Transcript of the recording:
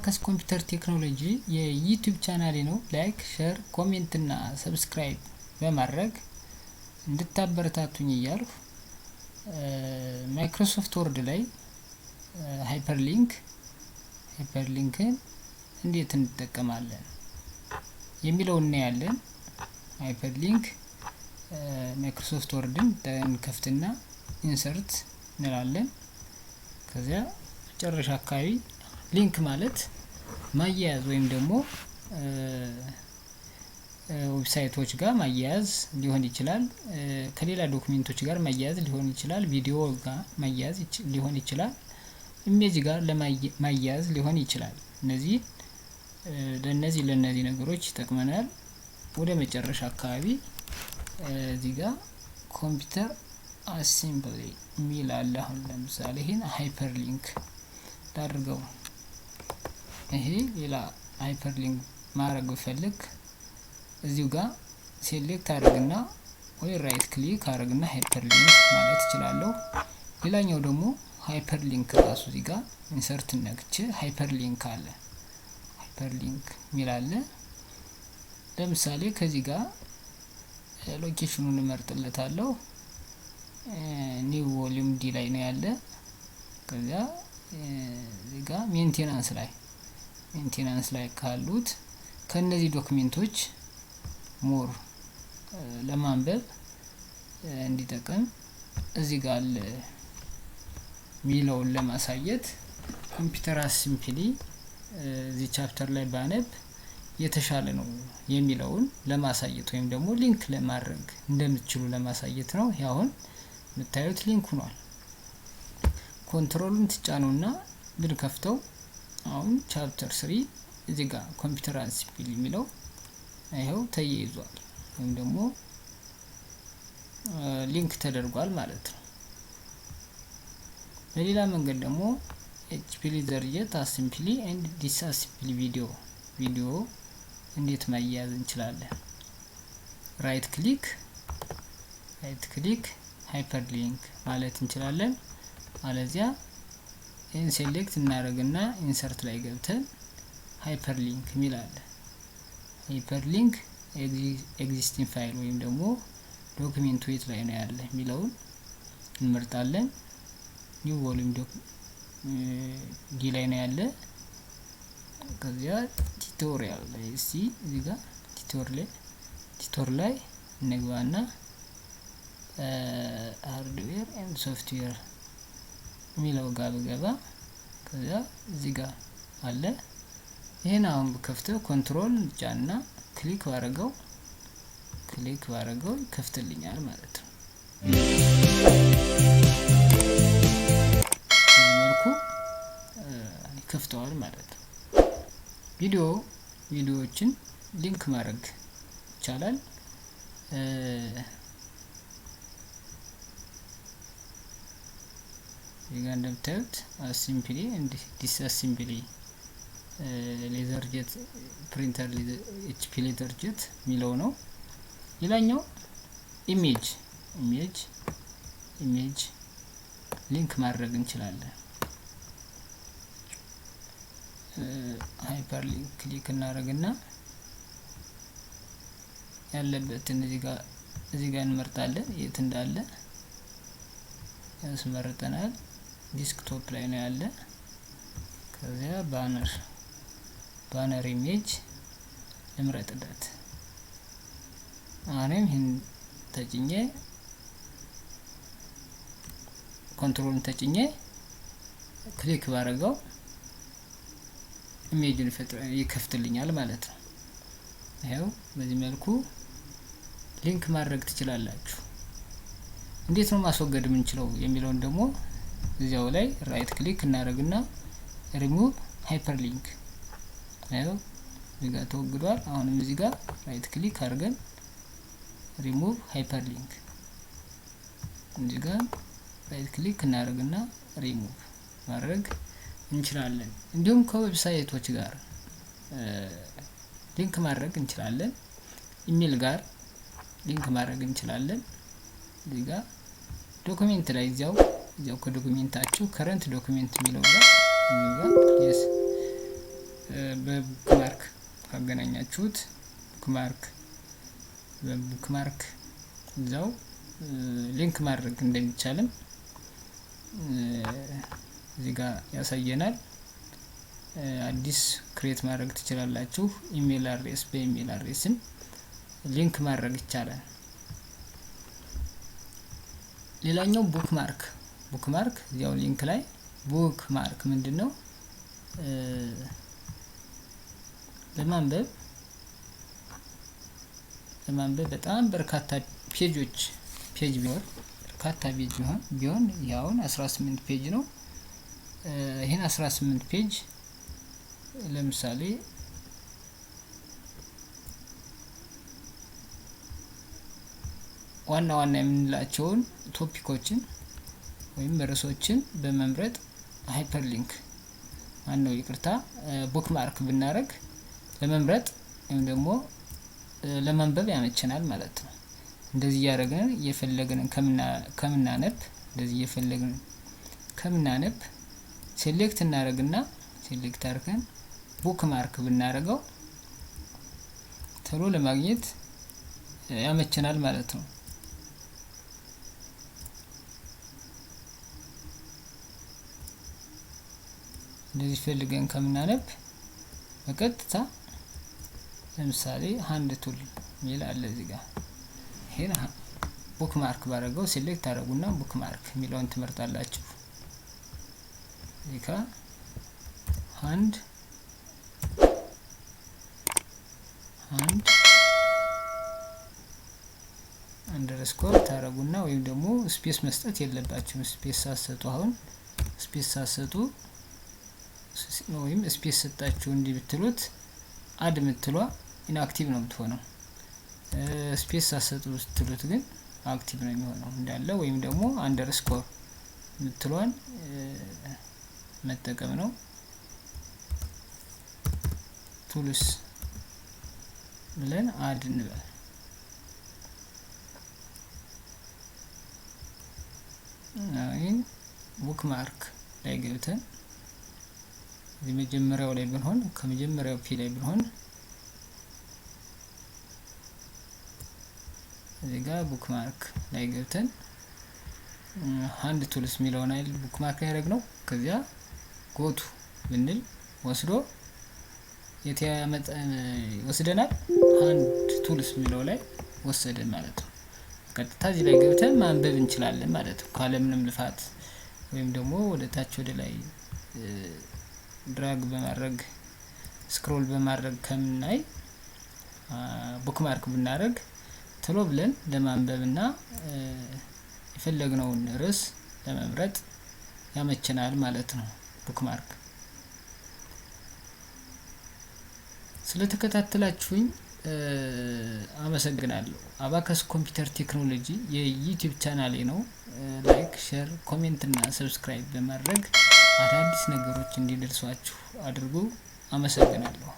አባከስ ኮምፒውተር ቴክኖሎጂ የዩቲዩብ ቻናሌ ነው። ላይክ፣ ሼር፣ ኮሜንት እና ሰብስክራይብ በማድረግ እንድታበረታቱኝ እያልኩ ማይክሮሶፍት ወርድ ላይ ሃይፐርሊንክን እንዴት እንጠቀማለን የሚለውን እናያለን። ሃይፐርሊንክ ማይክሮሶፍት ወርድን እንከፍትና ኢንሰርት እንላለን። ከዚያ መጨረሻ አካባቢ ሊንክ ማለት ማያያዝ ወይም ደግሞ ዌብሳይቶች ጋር ማያያዝ ሊሆን ይችላል። ከሌላ ዶክመንቶች ጋር ማያያዝ ሊሆን ይችላል። ቪዲዮ ጋር ማያያዝ ሊሆን ይችላል። ኢሜጅ ጋር ለማያያዝ ሊሆን ይችላል። ለነዚህ ነገሮች ይጠቅመናል። ወደ መጨረሻ አካባቢ እዚህ ጋር ኮምፒውተር አሴምብሊ ሚል አለ። አሁን ለምሳሌ ይሄን ሃይፐርሊንክ ላድርገው። ይሄ ሌላ ሃይፐርሊንክ ማድረግ ብፈልግ እዚሁ ጋር ሴሌክት አድርግና ወይ ራይት ክሊክ አድርግና ሃይፐርሊንክ ማለት እችላለሁ። ሌላኛው ደግሞ ሃይፐርሊንክ ራሱ እዚህ ጋር ኢንሰርት ነክቼ ሃይፐርሊንክ አለ። ሃይፐርሊንክ ሚል አለ። ለምሳሌ ከዚህ ጋር ሎኬሽኑን እመርጥለታለሁ። ኒው ቮሊዩም ዲ ላይ ነው ያለ። ከዛ እዚህ ጋር ሜንቴናንስ ላይ ካሉት ከነዚህ ዶክመንቶች ሞር ለማንበብ እንዲጠቅም እዚህ ጋር አለ ሚለውን ለማሳየት ኮምፒውተር አሴምብሊ እዚህ ቻፕተር ላይ ባነብ የተሻለ ነው የሚለውን ለማሳየት ወይም ደግሞ ሊንክ ለማድረግ እንደምትችሉ ለማሳየት ነው። ያሁን የምታዩት ሊንክ ሆኗል። ኮንትሮልን ትጫኑና ብንከፍተው አሁን ቻፕተር 3 እዚህ ጋር ኮምፒውተር አሴምብሊ የሚለው ይሄው ተያይዟል ወይም ደግሞ ሊንክ ተደርጓል ማለት ነው። በሌላ መንገድ ደግሞ ኤችፒሊ ዘርጀት አሴምብሊ ኤንድ ዲስአሴምብሊ ቪዲዮ እንዴት ማያያዝ እንችላለን? ራይት ክሊክ ሃይፐርሊንክ ማለት እንችላለን። አለዚያ ኢን ሴሌክት እናደርግና ኢንሰርት ላይ ገብተን ሃይፐርሊንክ ሚል አለ። ሃይፐርሊንክ ኤግዚስቲንግ ፋይል ወይም ደግሞ ዶክመንቱ የት ላይ ነው ያለ የሚለውን እንመርጣለን። ኒው ቮሊዩም ዲ ላይ ነው ያለ። ከዚያ ቱቶሪያል ላይ እዚህ ጋር ቱቶር ላይ እንግባና ሃርድዌር ኤንድ ሶፍትዌር የሚለው ጋር ብገባ ከዚያ እዚህ ጋር አለ። ይሄን አሁን በከፍተው ኮንትሮል ጫና ክሊክ ባረገው ይከፍትልኛል ማለት ነው። በዚህ መልኩ ይከፍተዋል ማለት ነው። ቪዲዮዎችን ሊንክ ማድረግ ይቻላል። እዚህ ጋር እንደምታዩት አሴምብሊ ኤንድ ዲስአሴምብሊ ሌዘር ጄት ፕሪንተር ኤችፒ ሌዘር ጄት የሚለው ነው። ሌላኛው ኢሜጅ ሊንክ ማድረግ እንችላለን። ሃይፐርሊንክ ክሊክ እናደርግና ያለበትን እዚህ ጋር እንመርጣለን። የት እንዳለ ያስመርጠናል። ዲስክቶፕ ላይ ነው ያለ። ከዚያ ባነር ኢሜጅ ልምረጥለት። አሁንም ይሄን ተጭኜ ኮንትሮልን ተጭኜ ክሊክ ባረጋው ኢሜጅን ይከፍትልኛል ማለት ነው። ይሄው በዚህ መልኩ ሊንክ ማድረግ ትችላላችሁ። እንዴት ነው ማስወገድ የምንችለው የሚለውን ደግሞ እዚያው ላይ ራይት ክሊክ እናደርግና ሪሙቭ ሃይፐርሊንክ ነው እዚህ ጋር ተወግዷል። አሁንም እዚህ ጋር ራይት ክሊክ አድርገን ሪሙቭ ሃይፐርሊንክ እዚህ ጋር ራይት ክሊክ እናደርግና ሪሙቭ ማድረግ እንችላለን። እንዲሁም ከዌብሳይቶች ጋር ሊንክ ማድረግ እንችላለን። ኢሜል ጋር ሊንክ ማድረግ እንችላለን። እዚህ ጋር ዶክመንት ላይ እዚያው ከዶክመንታችሁ ከረንት ዶክመንት የሚለው ጋር በቡክማርክ ካገናኛችሁት በቡክማርክ እዛው ሊንክ ማድረግ እንደሚቻልም እዚህ ጋር ያሳየናል። አዲስ ክሬት ማድረግ ትችላላችሁ። ኢሜል አድሬስ በኢሜል አድሬስም ሊንክ ማድረግ ይቻላል። ሌላኛው ቡክማርክ ያው ሊንክ ላይ ቡክማርክ ምንድነው? ለማንበብ በጣም በርካታ ፔጅ ቢሆን ያውን 18 ፔጅ ነው። ይሄን 18 ፔጅ ለምሳሌ ዋና የምንላቸውን ቶፒኮችን ወይም ርዕሶችን በመምረጥ ሃይፐርሊንክ ቡክማርክ ብናረግ ለመምረጥ ወይም ደግሞ ለማንበብ ያመቸናል ማለት ነው። እንደዚህ ያደረገን እየፈለግን ከምናነብ ሴሌክት እናደርግና ሴሌክት አድርገን ቡክማርክ ብናረገው ቶሎ ለማግኘት ያመቸናል ማለት ነው። እንደዚህ ፈልገን ከምናነብ በቀጥታ ለምሳሌ ሃንድ ቱል ሚል አለ እዚህ ጋር ይሄን ቡክማርክ ባረገው ሴሌክት አደረጉና ቡክማርክ ሚለውን ትመርጣላችሁ። እዚህ ጋር ሃንድ አንደርስኮር ታረጉና ወይም ደግሞ ስፔስ መስጠት የለባችሁም። ስፔስ ሳትሰጡ ወይም ስፔስ ሰጣችሁ እንዲህ ብትሉት አድ ምትሏ ኢንአክቲቭ ነው የምትሆነው። ስፔስ ሳትሰጡ ብትሉት ግን አክቲቭ ነው የሚሆነው እንዳለ። ወይም ደግሞ አንደርስኮር ምትሏን መጠቀም ነው። ቱልስ ብለን አድ እንበል። አሁን ቡክማርክ ላይ ገብተን የመጀመሪያው ላይ ብንሆን ከመጀመሪያው ፒ ላይ ብንሆን እዚህ ጋር ቡክማርክ ላይ ገብተን ሃንድ ቱልስ ሚለውን አይል ቡክማርክ ያደረግነው። ከዚያ ጎቱ ብንል ወስዶ ወስደናል። ሃንድ ቱልስ ሚለው ላይ ወሰደን ማለት ነው። ቀጥታ እዚህ ላይ ገብተን ማንበብ እንችላለን ማለት ነው። ካለምንም ልፋት ወይም ደግሞ ወደ ታች ወደ ላይ ድራግ በማድረግ ስክሮል በማድረግ ከምናይ ቡክማርክ ብናደርግ ቶሎ ብለን ለማንበብና የፈለግነውን ርዕስ ለመምረጥ ያመቸናል ማለት ነው። ቡክማርክ ስለተከታተላችሁኝ አመሰግናለሁ። አባከስ ኮምፒውተር ቴክኖሎጂ የዩቲዩብ ቻናሌ ነው። ላይክ፣ ሼር፣ ኮሜንት እና ሰብስክራይብ በማድረግ አዳዲስ ነገሮች እንዲደርሷችሁ አድርጉ። አመሰግናለሁ።